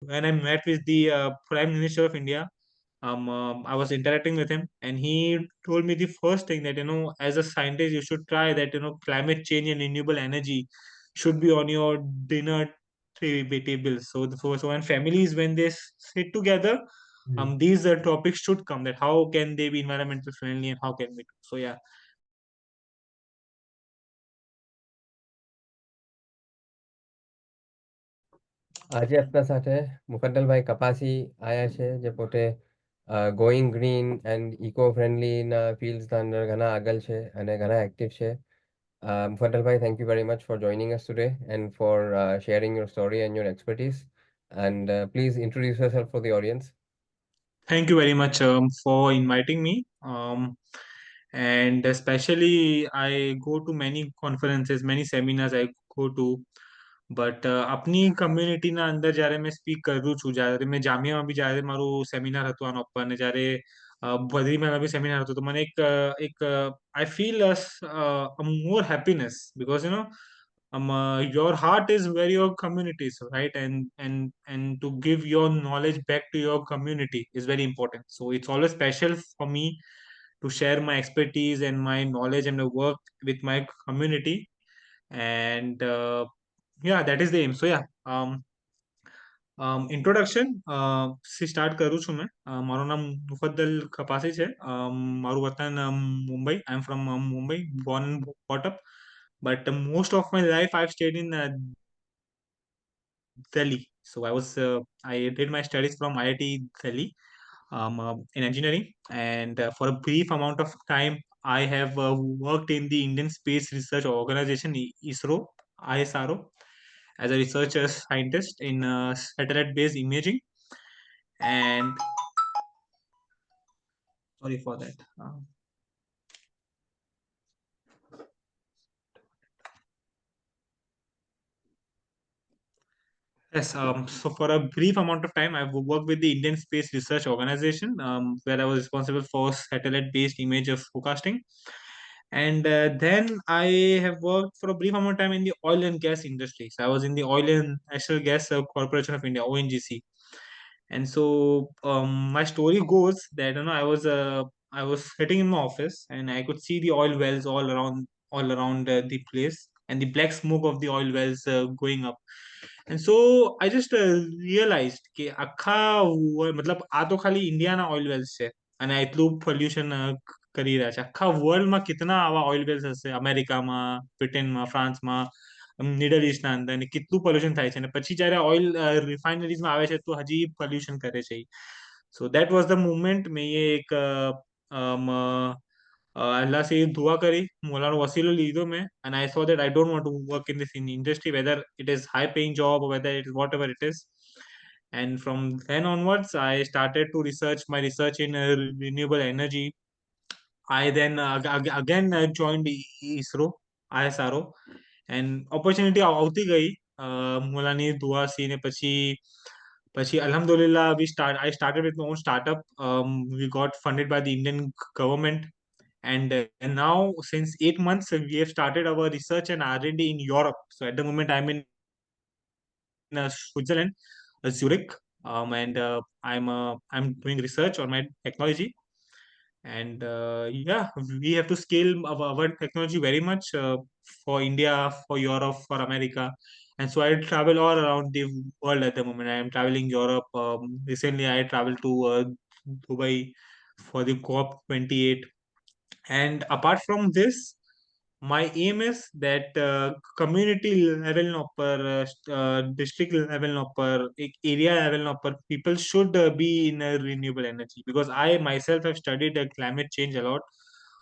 when I met with the Prime Minister of India, I was interacting with him, and he told me the first thing that as a scientist, you should try that climate change and renewable energy should be on your dinner table. So when families when they sit together, Hmm. these topics should come, that how can they be environmental friendly and how can we do. So yeah. આજે આપણા સાથે મુફદ્દલભાઈ કપાસી આયા છે જે પોતે going green and eco ફ્રેન્ડલીના ફિલ્ડ્સના અંદર ઘણા આગળ છે અને ઘણા એક્ટિવ છે. મુફદ્દલભાઈ, thank you very much for joining us today and for sharing your story and your expertise. And please introduce yourself for the audience. Thank you very much for inviting me. And especially, I go to many conferences, many seminars I go to. But આપની કમ્યુનિટીના અંદર જ્યારે મેં speak કરું છું, જ્યારે મેં જામિયામાં બી જ્યારે મારું સેમિનાર હતું આના ઉપર, અને જ્યારે બદ્રીમાં બી સેમિનાર હતું, તો મને એક I feel more happiness, because your heart is where your community is, right? And to give your knowledge back to your community is very important. So it's always special for me to share my expertise and my knowledge and the work with my community. And yeah, that is the aim. So yeah, introduction થી start કરું છું મેં. મારું નામ મુફદ્દલ કપાસી છે. મારું વતન Mumbai. I am from Mumbai, born and brought up. But most of my life I've stayed in Delhi. So I did my studies from IIT Delhi, in engineering, and for a brief amount of time, I have worked in the Indian Space Research Organization, ISRO, ISRO, as a research scientist in satellite-based imaging. And sorry for that. Yes, so for a brief amount of time, I've worked with the Indian Space Research Organization, where I was responsible for satellite-based image of forecasting. And then I have worked for a brief amount of time in the oil and gas industry. So I was in the Oil and Natural Gas Corporation of India, ONGC. And so my story goes that I was sitting in my office, and I could see the oil wells all around the place, and the black smoke of the oil wells going up. And so I just realized કે આખા મતલબ આ તો ખાલી ઇન્ડિયાના oil Wales છે અને એટલું પોલ્યુશન કરી રહ્યા છે. આખા વર્લ્ડમાં કેટલા આવા ઓઇલ વેલ્સ હશે, અમેરિકામાં, બ્રિટનમાં, ફ્રાન્સમાં, મિડલ ઇસ્ટના અંદર, અને કેટલું પોલ્યુશન થાય છે, અને પછી જ્યારે ઓઇલ રિફાઇનરીઝમાં આવે છે તો હજી પોલ્યુશન કરે છે. So that was the movement. મેં એ એક अल्लाह से दुआ करी, मौलाना वसीलो लीधो में, and I saw that I don't want to work in this in industry, whether it is high paying job or whether it is whatever it is. And from then onwards, I started to research my research in renewable energy. I then again joined ISRO, ISRO, and opportunity આવતી ગઈ મોલાની દુઆસી ને પછી alhamdulillah I started with my own startup. We got funded by the Indian government, and now since 8 months we have started our research and R&D in Europe. So at the moment I'm in Switzerland, Zurich, and I'm doing research on my technology. And yeah, we have to scale our technology very much for India, for Europe, for America. And so I travel all around the world at the moment. I am traveling Europe. Recently I traveled to Dubai for the COP 28. And apart from this, my aim is that community level નો પર, district level નો પર, એક area level નો પર, people should be in renewable energy, because I myself have studied climate change a lot.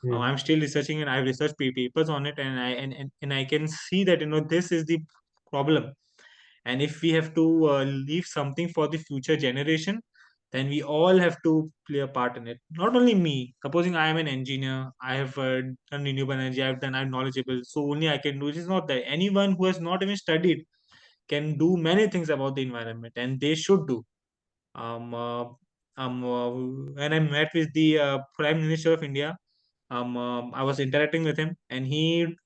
Hmm. I'm still researching, and I've researched papers on it, and I can see that this is the problem. And if we have to leave something for the future generation, then we all have to play a part in it. Not only me. Supposing I am an engineer, I have done renewable energy, I'm knowledgeable, so only I can do it. It's not that anyone who has not even studied can do many things about the environment, and they should do. Um, uh, when I met with the Prime Minister of India, I was interacting with him, and he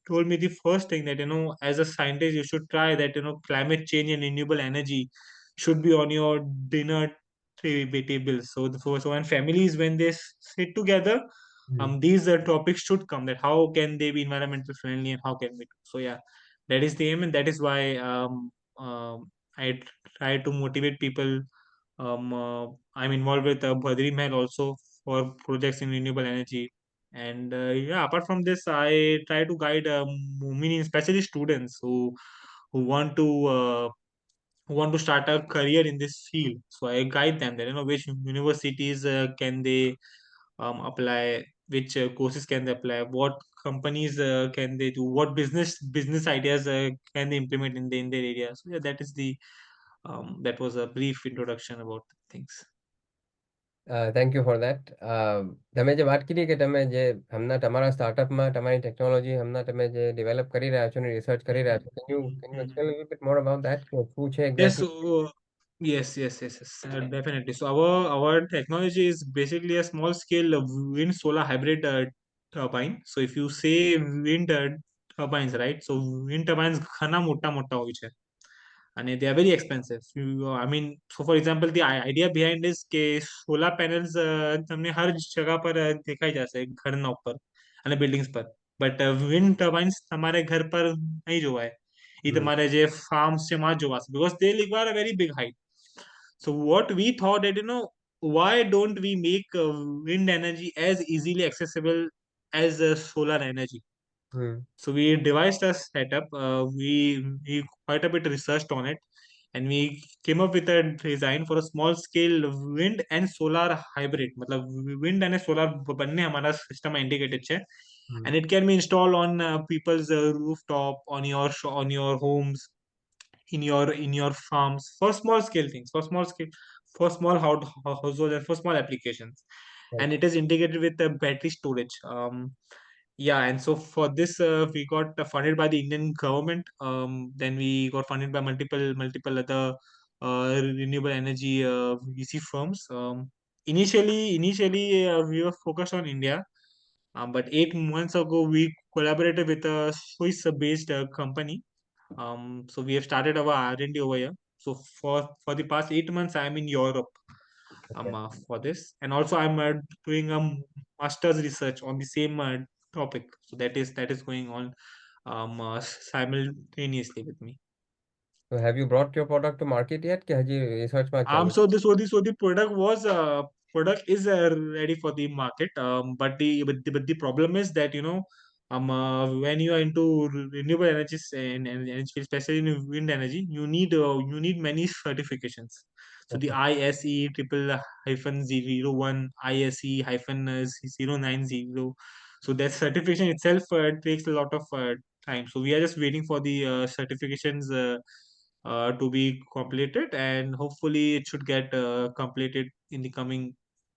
told me the first thing that as a scientist, you should try that climate change and renewable energy should be on your dinner table. So when families, when they sit together, Hmm. these topics should come, that how can they be environmental friendly and how can we do. So yeah, that is the aim, and that is why I try to motivate people. I'm involved with Badri Mahal also for projects in renewable energy. And yeah, apart from this, I try to guide, meaning especially students who want to start a career in this field. So I guide them that, which universities can they apply, which courses can they apply, what companies can they do, what business ideas can they implement in their area. So yeah, that was a brief introduction about things. Thank you for that. તમે જે વાત કરી કે તમે જે હમણાં તમારા સ્ટાર્ટઅપમાં તમારી ટેકનોલોજી હમણાં તમે જે ડેવલપ કરી રહ્યા છો અને રિસર્ચ કરી રહ્યા છો, can you explain little bit more about that કે શું છે Yes, exactly? so yes, definitely. So our technology is basically a small scale wind solar hybrid turbine. So if you say wind turbines, right? So wind turbines ઘણા મોટા મોટા હોય છે અને they are very expensive. I mean, so for example, the idea behind is કે solar panels તમને હર જગા પર દેખાઈ જશે ઘરના ઉપર અને buildings પર. But wind turbines તમારે ઘર પર નહીં જોવાય. એ હમ. તમારે જે farms છે માં જોવાશે, because they require a very big height. So what we thought that, why don't we make wind energy as easily accessible as solar energy? Hmm. So we devised a setup. We quite a bit researched on it, and we came up with a design for a small scale wind and solar hybrid. मतलब wind and solar બંને हमारा system में integrated છે, હમ. and it can be installed on people's rooftop, on your homes, in your farms, for small scale things, for small households and for small applications. Right. And it is integrated with the battery storage. Yeah, and so for this, we got funded by the Indian government. Then we got funded by multiple other renewable energy VC firms. Initially, we were focused on India, but 8 months ago we collaborated with a Swiss-based company. So we have started our R&D over here. So for the past 8 months, I'm in Europe Okay. for this, and also I'm doing a master's research on the same topic. So that is going on simultaneously with me. So have you brought your product to market yet કે હજી રિસર્ચમાં ચાલુ? So the product is ready for the market. But the problem is that, when you are into renewable energies and energy, especially in wind energy, you need many certifications. So the Okay. ISE triple hyphen 01, ISE hyphen 090. So that certification itself takes a lot of time. So we are just waiting for the certifications to be completed, and hopefully it should get completed in the coming,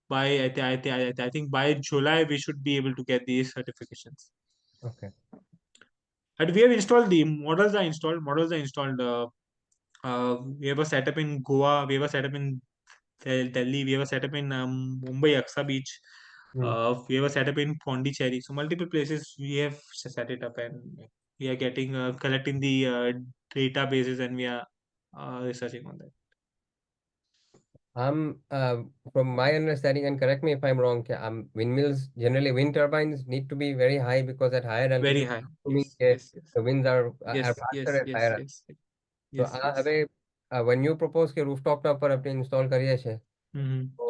by I think by July we should be able to get these certifications. Okay. And we have installed, the models are installed. We have a setup in Goa, we have a setup in Delhi, we have a setup in Mumbai Aksa Beach, Hmm. we have a setup in Pondicherry. So multiple places we have set it up, and we are getting collecting the databases, and we are researching on that. From my understanding, and correct me if I'm wrong, windmills, generally wind turbines need to be very high because at higher Very altitude, high. assuming Yes, yes, yes, the winds are yes, faster yes, at yes, higher altitude. yes, So yes, yes. હવે when you propose કે rooftop ના ઉપર આપણે install કરીએ છે, Mhm. તો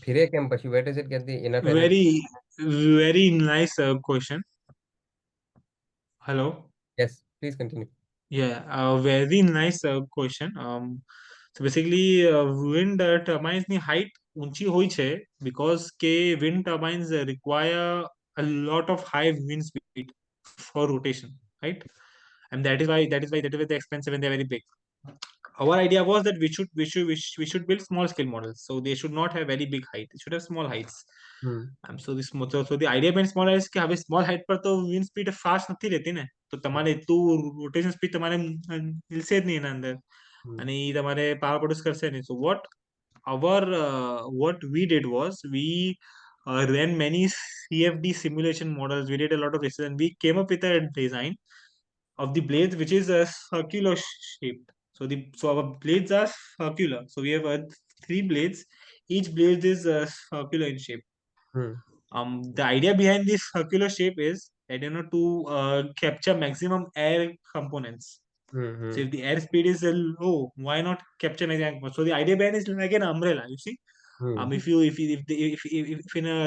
ફિરે કેમ પછી? Where does it get the enough energy? Very, very nice question. Hello. Yes, please continue. Yeah, very nice question. So basically, wind turbines ની height ઊંચી હોય છે because કે wind turbines require a lot of high wind speed for rotation, right? And that is why they're expensive and they're very big. Our idea was that we should build small scale models, so they should not have very big height, they should have small heights. Hmm. So the idea behind small heights કે હવે small height પર તો wind speed fast નથી રહેતી ને, તો તમારે એટલું rotation speed તમારે મિલશે જ નહીં એના અંદર, Hmm. અને એ તમારે power produce કરશે નહીં. So what we did was, we ran many CFD simulation models, we did a lot of research, and we came up with a design of the blades which is a circular shaped. So our blades are circular. So we have three blades. Each blade is circular in shape. Hmm. The idea behind this circular shape is that to capture maximum air components. Hmm. So Hmm. if the airspeed is low, why not capture maximum components? So the idea behind is like an umbrella. You see, Hmm. if in a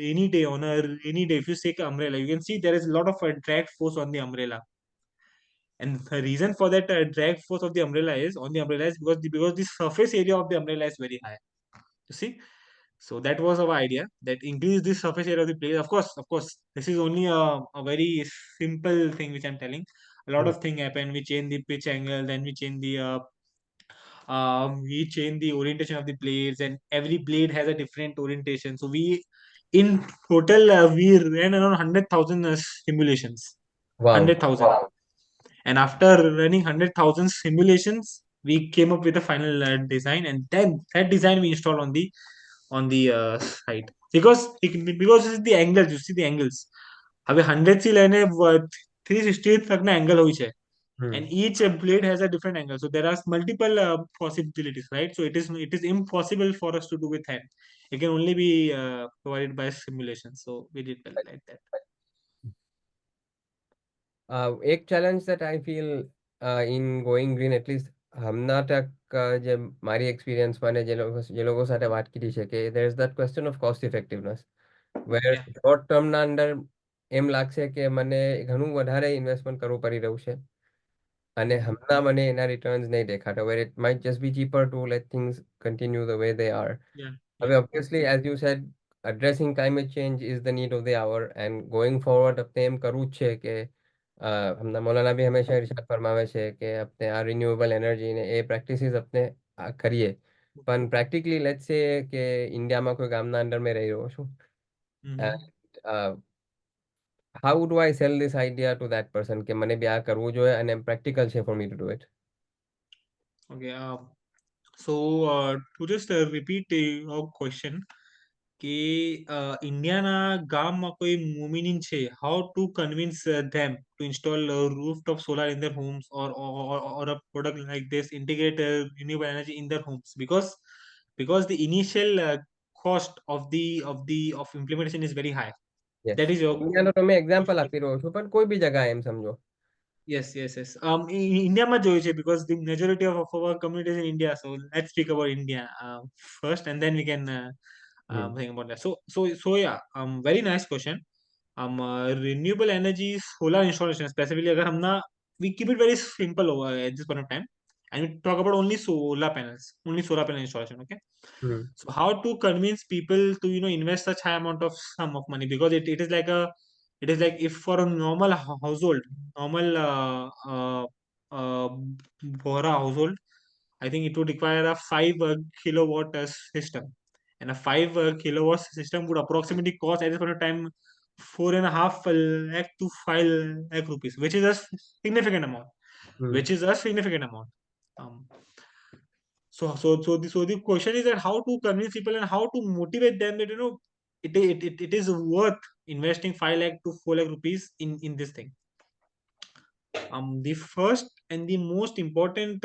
rainy day, on a rainy day, if you take an umbrella, you can see there is a lot of drag force on the umbrella. And the reason for that drag force of the umbrella is on the umbrella is because the surface area of the umbrella is very high. You see, so that was our idea, that increase the surface area of the place. Of course, this is only a very simple thing which I'm telling. A lot Hmm. of things happen. We change the pitch angle, then we change the orientation of the blades, and every blade has a different orientation. So in total, we ran around 100,000 simulations. Wow. 100,000. Wow. And after running 100,000 simulations, we came up with a final design, and then that design we installed on the site, because this is the angles. You see the angles. હવે 100 થી લઈને 360 તકના angle હોય છે, Hmm. and each blade has a different angle, so there are multiple possibilities, right? So it is impossible for us to do with hand. It can only be provided by simulation, so we did well like that. એક challenge that I feel in going green, at least હમણાં તક જે મારી એક્સપિરિયન્સમાં ને જે લોકો સાથે વાત કરી છે કે there is that question of cost effectiveness where Yeah. short term ના અંદર એમ લાગશે કે મને ઘણું વધારે ઇન્વેસ્ટમેન્ટ કરવું પડી રહ્યું છે અને Mhm. હમણાં મને એના રિટર્ન્સ નહીં દેખાતા where it might just be cheaper to let things continue the way they are. Yeah, હવે yeah, yeah. obviously as you said, addressing climate change is the need of the hour and going forward આપણે એમ કરવું જ છે કે હમણાં મૌલાના બી હંમેશા ઇરશાદ ફરમાવે છે કે આપણે આ રિન્યુએબલ એનર્જી ને એ પ્રેક્ટિસીસ આપણે કરીએ પણ પ્રેક્ટિકલી લેટ્સ સે કે ઇન્ડિયામાં કોઈ ગામના અંડર મેં રહી રહ્યો છું Mhm. and how do I sell this idea to that person કે મને બી આ કરવું જોઈએ અને practical છે for me to do it. Okay. So to just repeat your question, કે ઇન્ડિયાના ગામમાં કોઈ મુમિનિન છે, how to convince them to install rooftop solar in their homes, or a product like this integrate renewable energy in their homes, because the initial cost of implementation is very high. Yes, That is your ઇન્ડિયાનો તમે example આપી રહ્યો છો પણ કોઈ બી જગા એમ સમજો. Yes, yes, yes. India માં જોયું છે, because the majority of our community is in India. So let's speak about India first, and then we can hmm. think about that. So yeah. Very nice question. Renewable energy solar installation specifically. अगर हम ना we keep it very simple over at this point of time, and we talk about only solar panels, only solar panel installation. Okay. Hmm. So how to convince people to invest such high amount of sum of money, because it is like if for a normal household, normal uh, Bora household, I think it would require a 5 kilowatt system, and a 5 kilowatt system would approximately cost at this point of time 4.5 lakh to 5 lakh rupees, which is a significant amount, hmm. which is a significant amount. Um, so the question is that how to convince people and how to motivate them that it is worth investing 5 lakh to 4 lakh rupees in this thing. The first and the most important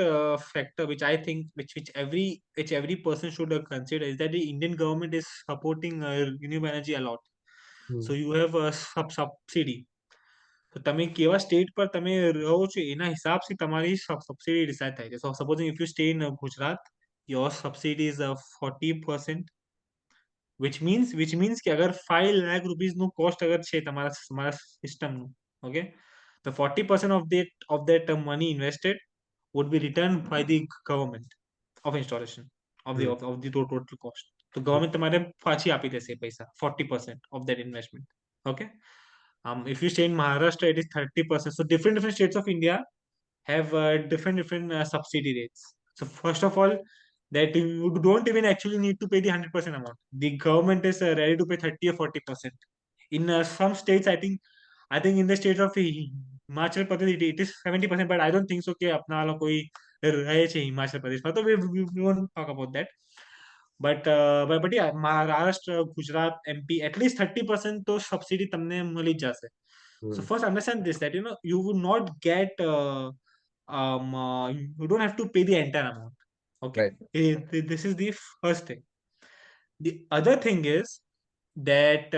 factor, which I think which every person should consider, is that the Indian government is supporting renewable energy a lot. Hmm. So you have a subsidy. તો તમે કેવા state પર તમે રહો છો એના હિસાબથી તમારી સબસિડી ડિસાઇડ થાય છે. So supposing if you stay in Gujarat, your subsidy is 40%, which means કે અગર 5 લાખ રૂપીસ નું કોસ્ટ અગર છે તમારા સિસ્ટમનું, okay, the 40% of that money invested would be returned by the government of installation hmm. of the total cost. તો government તમારે પાછી આપી દેશે પૈસા 40% of that investment. Okay. If you stay in Maharashtra, it is 30%. So different states of India have different subsidy rates. So first of all, that you don't even actually need to pay the 100% amount. The government is ready to pay 30 or 40%. In some states, I think in the state of Himachal Pradesh, it is 70%, but I don't think so કે આપના વાળા કોઈ રહે છે હિમાચલ પ્રદેશમાં, તો we won't talk about that. But yeah, Maharashtra, Gujarat, MP, at least 30% તો subsidy તમને મળી જ જશે. So hmm. first understand this, that you would not get you don't have to pay the entire amount. Okay, Right. this is the first thing. The other thing is that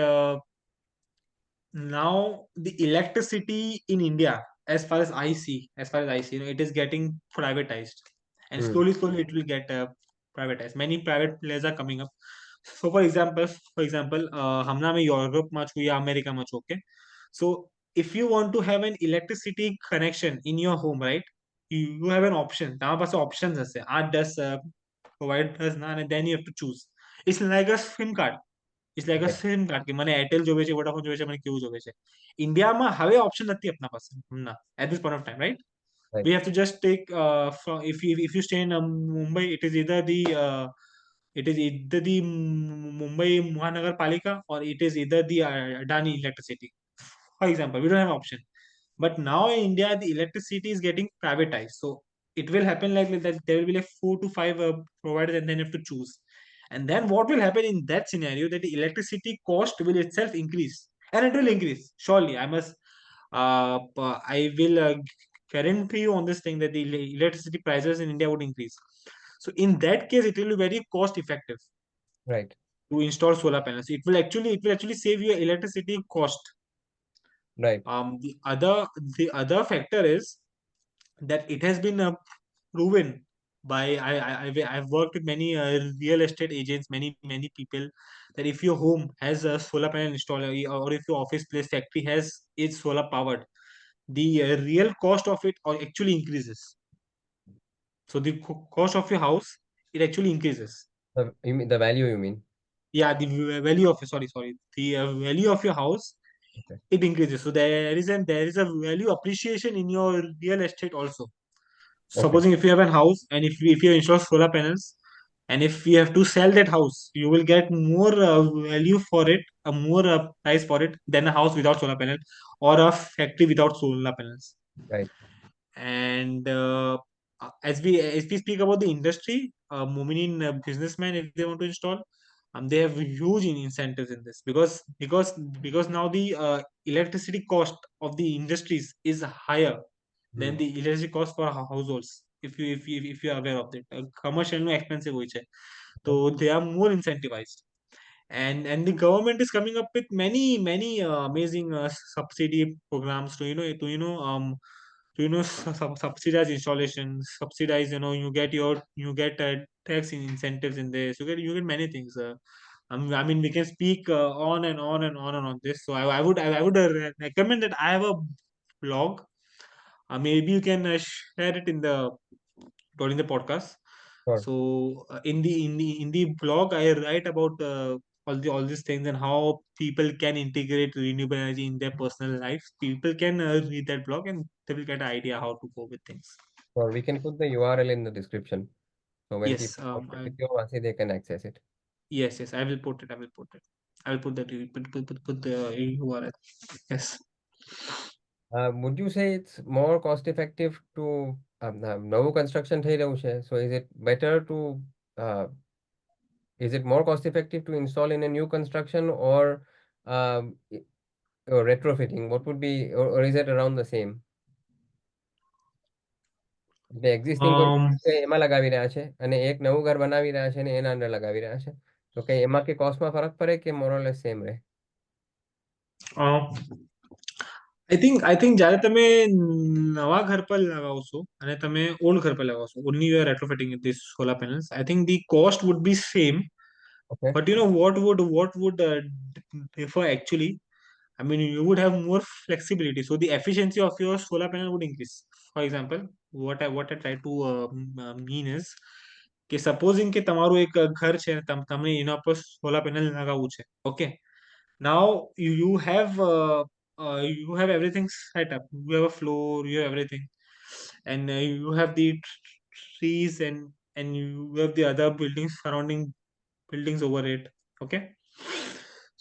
now the electricity in India, as far as I see, it is getting privatized, and Hmm. slowly it will get privatized. Many private players are coming up. So, for example, हमना में Europe में छू या America में छू, okay. So, if you want to have an electricity connection in your home, right, you have an option. તમારા પાસે options હશે 8-10 providers ના, and then you have to choose. It's like a SIM card. It's like a Right. SIM card કે મને Airtel જોવે છે, Vodafone જોવે છે, મને કેવું જોવે છે. ઇન્ડિયામાં હવે ઓપ્શન નથી આપના પાસે હમણાં at this point of time, right? Right. We have to just take from, if you stay in Mumbai, it is either the Mumbai Mahaнаgar Palika, or it is either the Adani Electricity. For example, we don't have option. But now in India, the electricity is getting privatized. So it will happen like that. There will be like 4 to 5 providers, and then you have to choose. And then what will happen in that scenario? That the electricity cost will itself increase, and it will increase. Surely, I will guarantee you on this thing that the electricity prices in India would increase. So in that case, it will be very cost effective Right. to install solar panels. It will actually save you electricity cost. Right. The other factor is that it has been proven by I've worked with many real estate agents, many people, that if your home has a solar panel installed, or if your office place factory has is solar powered, the real cost of it actually increases. So the cost of your house, it actually increases. You mean the value, you mean? Yeah, the value of, sorry, the value of your house, Okay. it increases. So there is a value appreciation in your real estate also. Okay. Supposing if you have a house, and if you install solar panels, and if you have to sell that house, you will get more value for it, a more price for it, than a house without solar panel, or a factory without solar panels. Right. And as we speak about the industry, Mominin businessmen, if they want to install, they have huge incentives in this, because now the electricity cost of the industries is higher Hmm. than the electricity cost for households. If you are aware of that, commercial no expensive હોય છે, so Okay. they are more incentivized. And the government is coming up with many amazing subsidy programs to subsidize installation, subsidize, you get tax incentives in this, you get many things. I mean, we can speak on and on and on and on this. So I would recommend that I have a blog. Maybe you can share it during the podcast. Sure. So in the blog, I write about all these things, and how people can integrate renewable energy in their personal lives. People can read that blog, and they will get an idea how to go with things. Sure. We can put the URL in the description. So when Yes, people contact with you, Vasi, they can access it. yes, I will put it. I will put that. Put the URL. Yes. Would you say it's more cost effective to નવું construction થઈ રહ્યું છે? So uh, is it more cost effective to install in a new construction, or retrofitting? What would be, or is it around the same? એટલે existing કોઈ Um. છે એમાં લગાવી રહ્યા છે, અને એક નવું ઘર બનાવી રહ્યા છે ને એના અંદર લગાવી રહ્યા છે. તો કઈ એમાં કે કોસ્ટમાં ફરક પડે કે મોર ઓર લેસ સેમ રહે? um, I think જ્યારે તમે નવા ઘર પર લગાવશો અને તમે ઓલ્ડ ઘર પર લગાવશો, only you are retrofitting these solar panels, I think the cost would be same. Okay. But what would differ actually? I mean, you would have more flexibility, so the efficiency of your solar panel would increase. For example, what I try to mean is કે supposing કે તમારું એક ઘર છે, તમને એના પર solar panel લગાવવું છે, okay. Now you have everything set up. You have a floor, you have everything, and you have the trees, and you have the other buildings surrounding buildings over it, okay.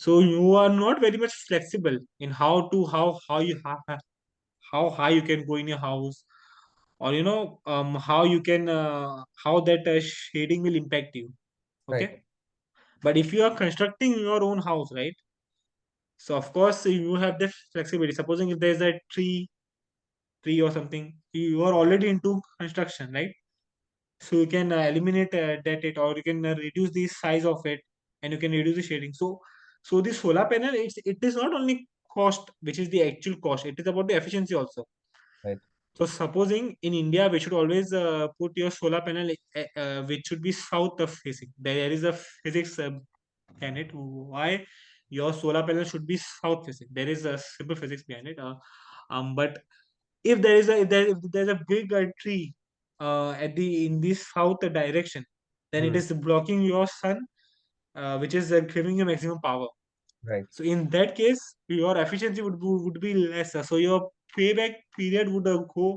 So you are not very much flexible in how high you can go in your house, or how that shading will impact you, Right. okay. But if you are constructing your own house, right, so of course you have the flexibility. Supposing if there's a tree or something, you are already into construction, right? So you can eliminate that it, or you can reduce the size of it, and you can reduce the shading. So the solar panel, it is not only cost, which is the actual cost, it is about the efficiency also. Right. So supposing in India, we should always put your solar panel which should be south of facing. There is a physics behind it, why your solar panel should be south facing. There is a simple physics behind it. But if there's a big tree at the in the south direction, then it Hmm. is blocking your sun, which is giving you maximum power. Right. So in that case, your efficiency would be lesser. So your payback period would go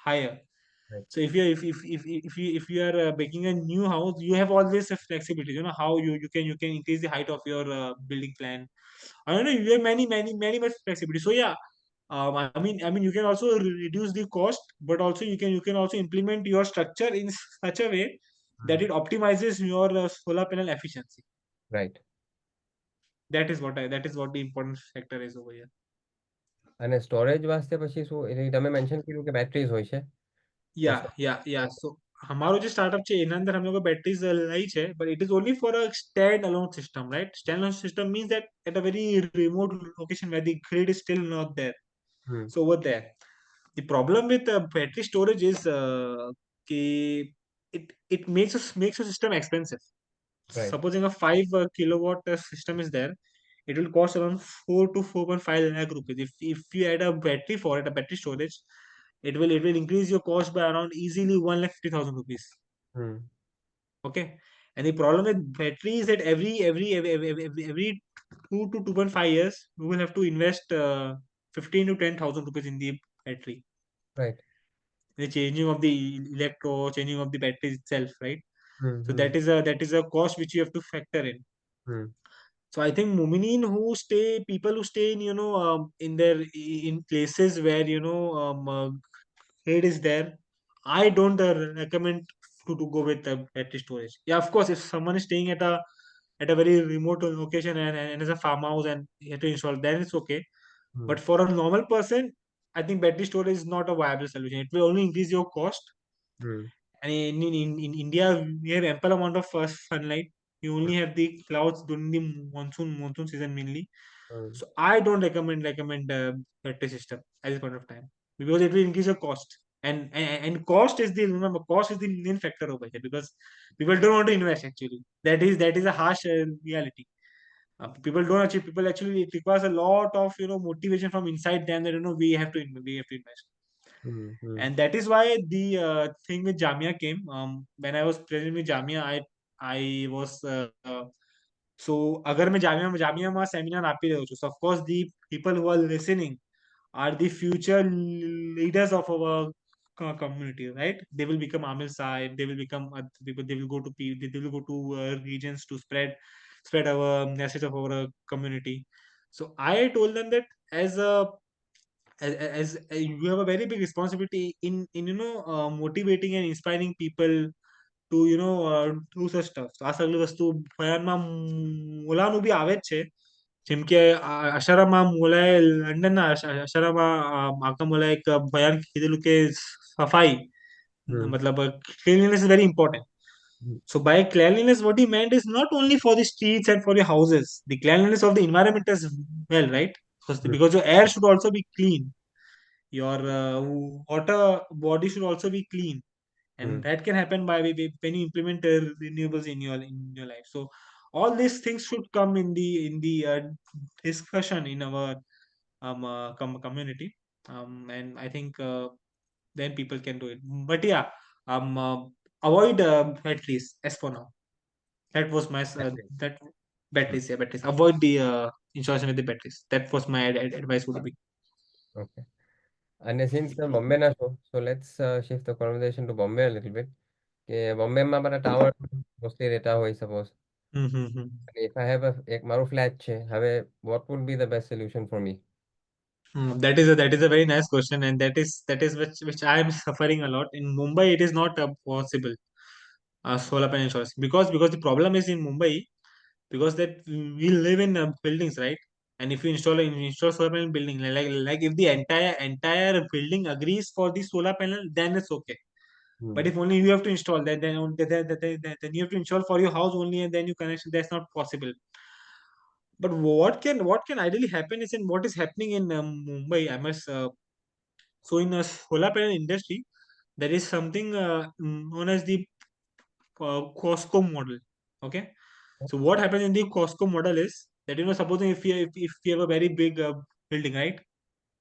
higher. Right. So if you are making a new house, you have always a flexibility. You know how you can increase the height of your building plan. I don't know. You have many much flexibility. So yeah, I mean, you can also reduce the cost, but also you can also implement your structure in such a way that Hmm. it optimizes your solar panel efficiency. Right. That is what the important factor is over here. અને storage વાસ્તે પછી શું એટલે તમે mention કર્યું કે batteries હોય છે તો Yeah. So हमारो जो स्टार्टअप છે એના અંદર हम लोग બેટરીઝ લઈ છે, but it is only for a stand alone system, right? Stand alone system means that at a very remote location where the grid is still not there. Hmm. So over there, the problem with battery storage is कि it makes a system expensive. Right. Supposing a 5 kilowatt system is there, it will cost around 4 to 4.5 lakh rupees. If you add a battery for it, a battery storage, it will increase your cost by around easily 1,50,000 rupees. Hmm. Okay, and the problem with battery is that every 2 to 2.5 years, we will have to invest 15 to 10,000 rupees in the battery. Right. The changing of the electro, changing of the battery itself, right? Hmm. So hmm. that is a cost which you have to factor in. Hmm. So I think Muminin people who stay in in places where head is there. I don't recommend to go with battery storage. Yeah, of course, if someone is staying at a very remote location and is a farmhouse and you have to install, then it's okay. Hmm. But for a normal person, I think battery storage is not a viable solution. It will only increase your cost. Hmm. And in India, we have ample amount of sunlight. You only have the clouds during the monsoon season mainly. Hmm. So I don't recommend battery system at this point of time, because it will increase your cost. And cost is the remember cost is the main factor over here, because people don't want to invest actually. That is a harsh reality. People actually, it requires a lot of motivation from inside them, that we have to invest. Hmm. Hmm. And that is why the thing with Jamia came. When I was present with Jamia, I was so अगर मैं जामिया में seminar આપી રહ્યો છું, so of course the people who are listening are the future leaders of our community, right? They will become Amil Sahib, they will become people, they will go to they will go to regions to spread our message of our community. So I told them that as you have a very big responsibility in motivating and inspiring people to do such stuff. So આ સગલી વસ્તુ ભયાનમાં મોલાનું બી આવે જ છે. જેમ કે અશારામાં મોલાએ લંડનના અશારામાં માકા મોલાએ એક ભયાન કીધેલું કે સફાઈ હમ. મતલબ cleanliness is very important. Hmm. So by cleanliness, what he meant is not only for the streets and for your houses, the cleanliness of the environment as well, right? Hmm. Because your air should also be clean, your water body should also be clean, and hmm. that can happen when you implement renewables in your life. So all these things should come in the discussion in our community, and I think then people can do it. But yeah, avoid batteries as for now. That was my Battery. that hmm. batteries, yeah, batteries. Avoid the installation with the batteries. That was my advice would be. Okay. અને since તમે બોમ્બેના છો, so let's shift the conversation to Bombay a little bit, કે બોમ્બેમાં બધા tower mostly રહેતા હોય suppose. Mm-hmm. If I have એક મારું ફ્લેટ છે હવે, what would be the best solution for me? That is a very nice question, and that is which I am suffering a lot in Mumbai. It is not possible solar panel installation, because the problem is in Mumbai, because that we live in buildings, right? And if you install solar panel building, like if the entire building agrees for the solar panel, then it's okay. But Hmm. if only you have to install, then you have to install for your house only, and then you connection. That's not possible. But what can ideally happen is in what is happening in Mumbai. I must so in a solar panel industry, there is something known as the Costco model. Okay, so what happens in the Costco model is that supposing if you have a very big building, right,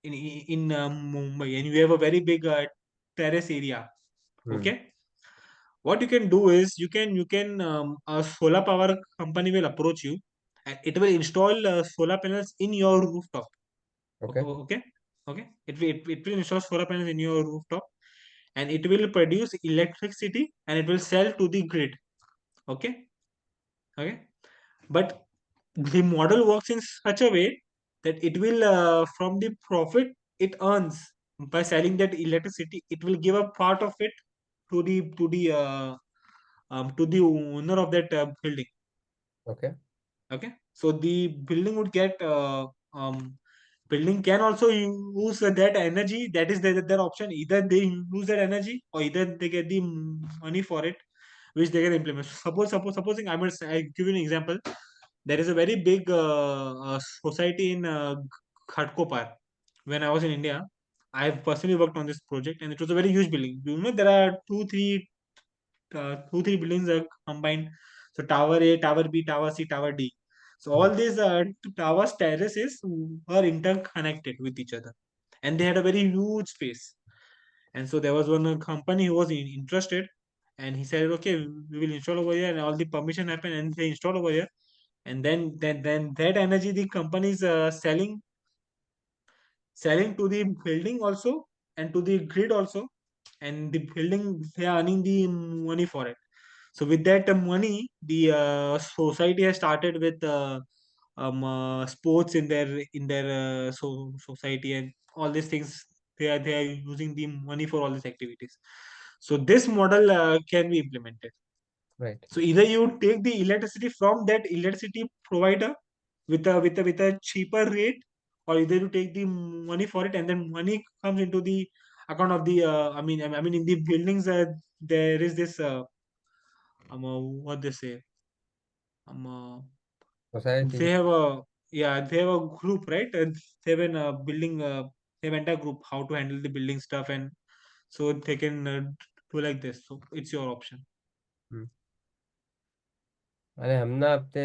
in Mumbai, and you have a very big terrace area. Hmm. Okay, what you can do is you can a solar power company will approach you, and it will install solar panels in your rooftop. Okay. Okay, okay, it will install solar panels in your rooftop, and it will produce electricity, and it will sell to the grid. Okay, okay, but the model works in such a way that it will from the profit it earns by selling that electricity, it will give a part of it to the owner of that building. Okay. Okay, so the building would get building can also use that energy. That is their option. Either they use that energy, or either they get the money for it, which they can implement. Supposing I give you an example. There is a very big society in Ghatkopar. When I was in India, I have personally worked on this project, and it was a very huge building. There are two, three buildings are combined. So Tower A, Tower B, Tower C, Tower D. So Hmm. all these towers terraces are interconnected with each other, and they had a very huge space. And so there was one company who was interested, and he said, "Okay, we will install over here," and all the permission happened, and they installed over here. And then that energy the company is selling to the building also, and to the grid also, and the building they are earning the money for it. So with that money, the society has started with sports in their society, and all these things. They are using the money for all these activities. So this model can be implemented. Right. So either you take the electricity from that electricity provider with a cheaper rate, or either you take the money for it, and then money comes into the account of the I mean in the buildings there is this what they say um uh, Society. they have a they have a group, right, and they have a building they have entire group how to handle the building stuff, and so they can do like this. So it's your option. Hmm. અને હમણાં હપ્તે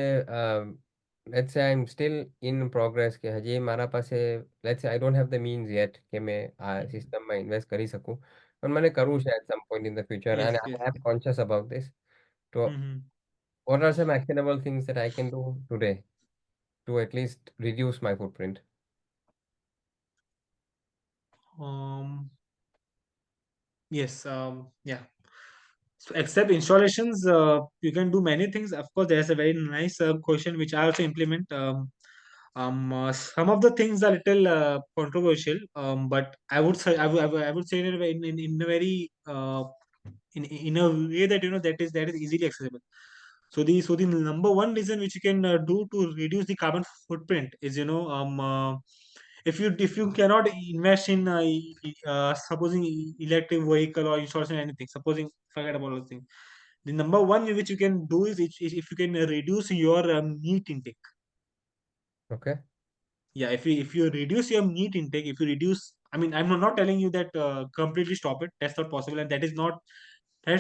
let's say I'm still in progress કે હજી મારા પાસે let's say I don't have the means yet કે મેં આ Mhm. સિસ્ટમમાં ઇન્વેસ્ટ કરી શકું પણ મને કરવું છે at some point in the future and Yes, I yes, am yes. conscious about this. So Hmm. what are some actionable things that I can do today to at least reduce my footprint? um yes, yeah. So except installations, you can do many things. Of course, there's a very nice question which I also implement. Some of the things are little controversial, but I would say I would say in a very in a way that that is easily accessible. So the number one reason which you can do to reduce the carbon footprint is if you cannot invest in supposing electric vehicle or insurance or anything, supposing forget about all those things, the number one which you can do is if you can reduce your meat intake. Okay. Yeah, if you reduce your meat intake, if you reduce, I mean, I'm not telling you that completely stop it. That's not possible, and that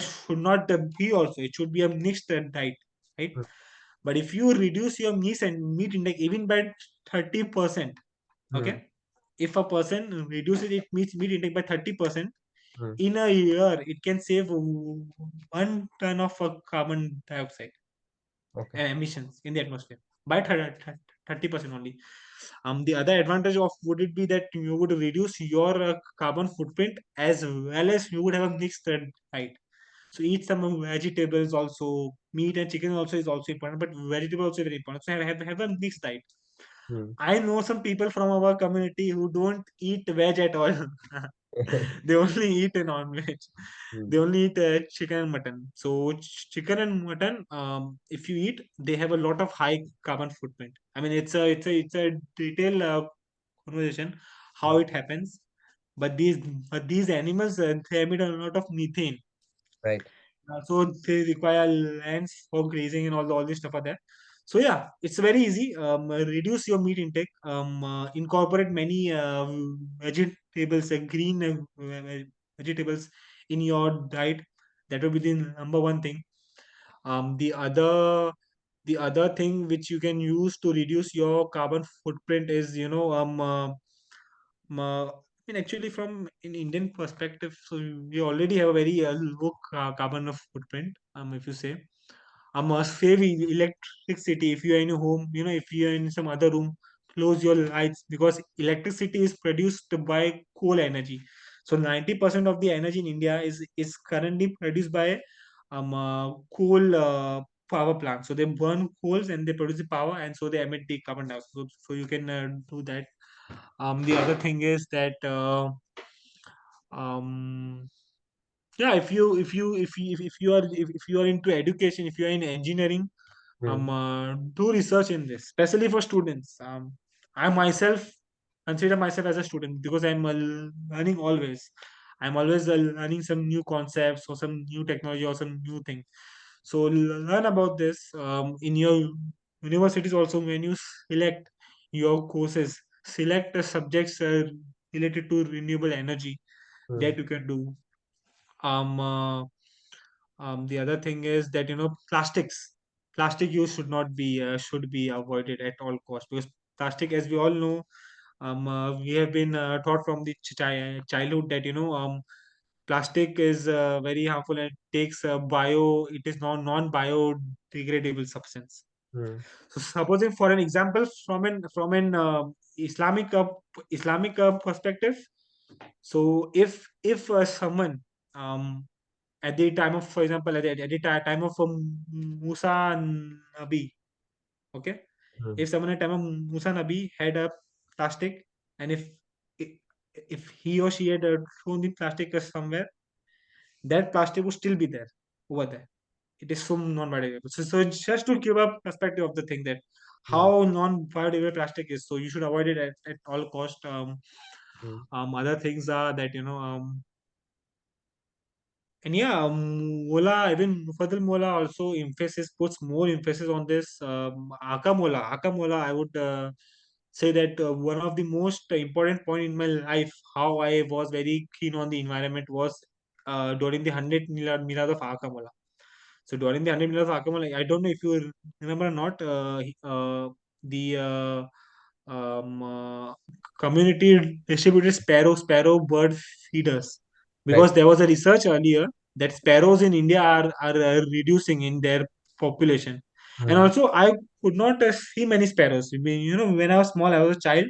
should not be also. It should be a mixed diet, right? Hmm. But if you reduce your meat intake even by 30%, Hmm. okay, if a person reduces it meat intake by 30%, Hmm. in a year it can save 1 ton of carbon dioxide Okay. emissions in the atmosphere by 30% only. The other advantage of would it be that you would reduce your carbon footprint, as well as you would have a mixed diet. So eat some vegetables also. Meat and chicken also is also important, but vegetable also very important. So have a mixed diet. Hmm. I know some people from our community who don't eat veg at all. They only eat a non-veg. Hmm. They only eat chicken and mutton. So chicken and mutton, if you eat, they have a lot of high carbon footprint. I mean, it's a detailed conversation how Hmm. it happens. But these animals, they emit a lot of methane. Right. So they require lands for grazing and all this stuff are there. So yeah, it's very easy. Reduce your meat intake. Incorporate many vegetables, green vegetables in your diet. That will be the number one thing. The other thing which you can use to reduce your carbon footprint is, I mean, actually, from an Indian perspective, so we already have a very low carbon of footprint. If you say, save electricity. If you are in a home, if you are in some other room, close your lights because electricity is produced by coal energy. So 90% of the energy in India is currently produced by coal power plants. So they burn coals and they produce the power, and so they emit the carbon dioxide. So you can do that. The other thing is that um, yeah, if you are into education, if you are in engineering, Hmm. do research in this, especially for students. I myself consider myself as a student because I'm learning always. I'm always learning some new concepts or some new technology or some new thing. So learn about this in your universities also. When you select your courses, select the subjects related to renewable energy Hmm. that you can do. Um, uh, the other thing is that plastic use should be avoided at all costs because plastic, as we all know, we have been taught from the childhood that plastic is very harmful and takes it is non biodegradable substance. Hmm. So supposing for an example from an Islamic perspective, so if someone at the time of, for example, at the time of Musa Nabi, okay, Hmm. if someone at the time of Musa Nabi had a plastic, and i- if he or she had thrown the plastic somewhere, that plastic would still be there over there. It is so non-biodegradable. So just to give a perspective of the thing that Hmm. how non-biodegradable plastic is, so you should avoid it at all cost. Hmm. Other things are that and yeah, Mola, even Mufaddal Mola also puts more emphasis on this. Aka Mola, I would say that one of the most important point in my life, how I was very keen on the environment was during the 100th Milad of Aka Mola. So during the 100 Milad of Aka Mola, I don't know if you remember or not, the community distributed sparrow bird feeders, Right. because there was a research earlier that sparrows in India are reducing in their population. And Hmm. also, I could not see many sparrows. I mean, when I was small, I was a child,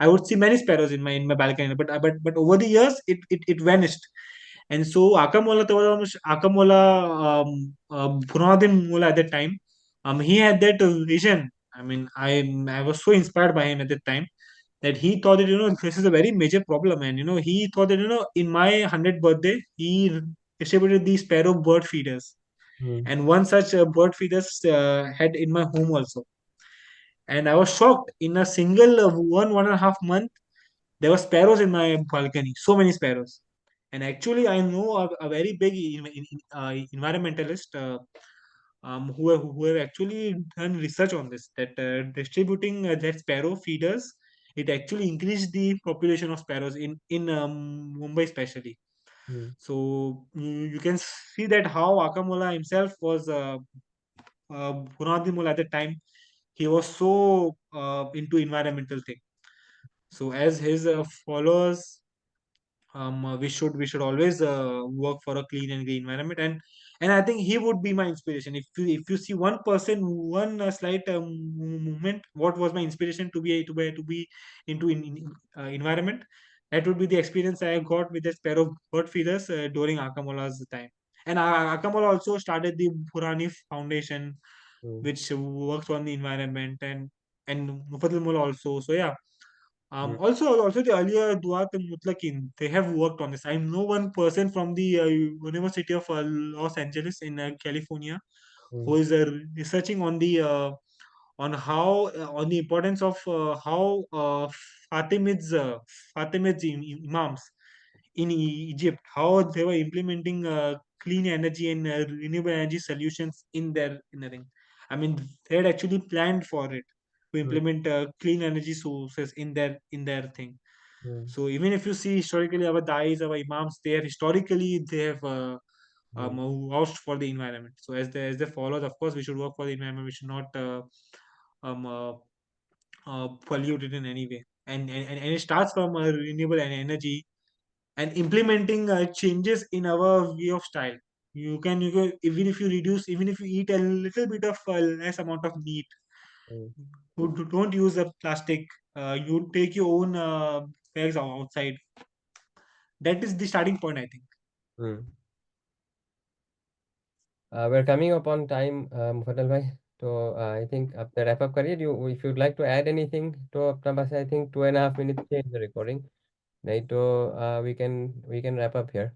I would see many sparrows in my balcony, but over the years, it vanished. And so Akamola, Burhanuddin Mola at that time, he had that vision. I mean, I was so inspired by him at that time that he thought that this is a very major problem, and he thought that in my 100th birthday he distributed these sparrow bird feeders, Hmm. and one such bird feeders had in my home also. And I was shocked, in a single 1.5 month there were sparrows in my balcony, so many sparrows. And actually, I know a very big environmentalist who have actually done research on this. That distributing that sparrow feeders, it actually increased the population of sparrows in Mumbai, especially. Hmm. So you can see that how Akamola himself was Burhanuddin Mullah at the time. He was so into environmental thing. So as his followers, we should always work for a clean and green environment, and I think he would be my inspiration. If you see one person, one slight movement, what was my inspiration to be into environment, that would be the experience I got with the pair of bird feeders during Akamola's time. And Akamola also started the Purani Foundation, Hmm. which works on the environment, and Mufaddal Mullah also. So yeah, mm, Also the earlier Duat and Mutlakin, they have worked on this. I know one person from the University of Los Angeles in California mm, who is researching on how on the importance of how Fatimids Fatimids imams in Egypt, how they were implementing clean energy and renewable energy solutions in the thing. I mean, they had actually planned for it to mm, implement clean energy sources in their thing. mm, So even if you see historically our dais, our imams, they have mm, vouched for the environment. So as they follow, of course, we should work for the environment. We should not um, uh, pollute it in any way. And it starts from renewable energy and implementing changes in our way of style. You can even if you reduce, even if you eat a little bit of less amount of meat, mm, don't use a plastic. You take your own bags outside. That is the starting point, I think. mm. We're coming up on time, Mufaddal bhai. So I think after wrap up करिए, you if you'd like to add anything तो अपना बस I think 2.5 minutes change the recording. नहीं तो we can wrap up here.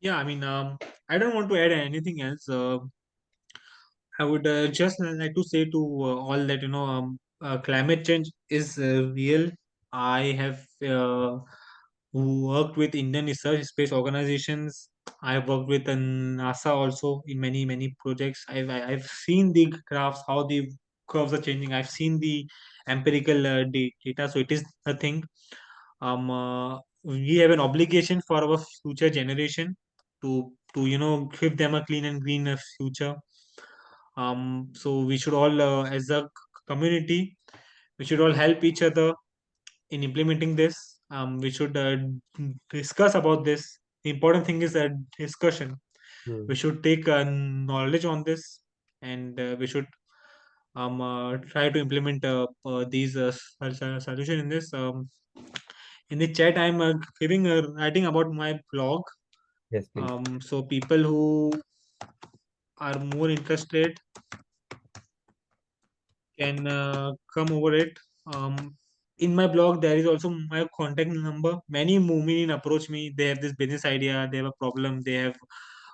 Yeah, I mean, I don't want to add anything else. I would just like to say to all that climate change is real. I have worked with Indian research space organizations. I've worked with NASA also in many projects. I've seen the graphs how the curves are changing. I've seen the empirical data. So it is a thing. We have an obligation for our future generation to give them a clean and green future. So we should all, as a community, we should all help each other in implementing this. We should discuss about this. The important thing is a discussion. We Hmm. should take knowledge on this, and we should try to implement these solution in this. In the chat, I'm giving writing about my blog. Yes, please. So people who are more interested can come over it. In my blog, there is also my contact number. Many women approach me. They have this business idea. They have a problem. They have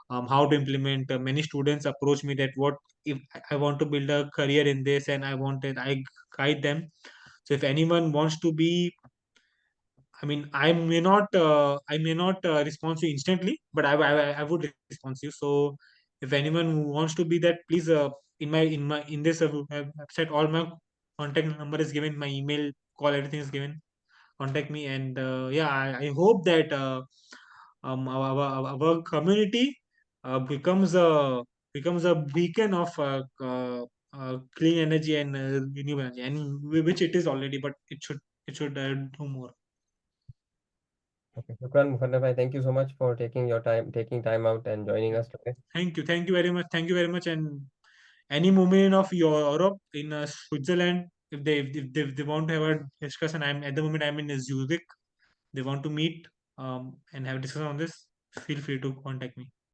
how to implement. Many students approach me that what if I want to build a career in this and I wanted I guide them. So if anyone wants to be, I mean, I may not respond to you instantly, but I would respond to you. So if anyone who wants to be that, please, in this website, all my contact number is given, my email, call, everything is given. Contact me, and yeah, I hope that our community becomes a beacon of clean energy and renewable energy, and which it is already, but it should do more. Okay. Shukran, Mufaddal bhai. Thank you so much for taking time out and joining Yeah. us today. Thank you very much. Thank you very much. And any moment of Europe in Switzerland, if they want to have a discussion, I'm at the moment I'm in Zurich. They want to meet and have a discussion on this. Feel free to contact me.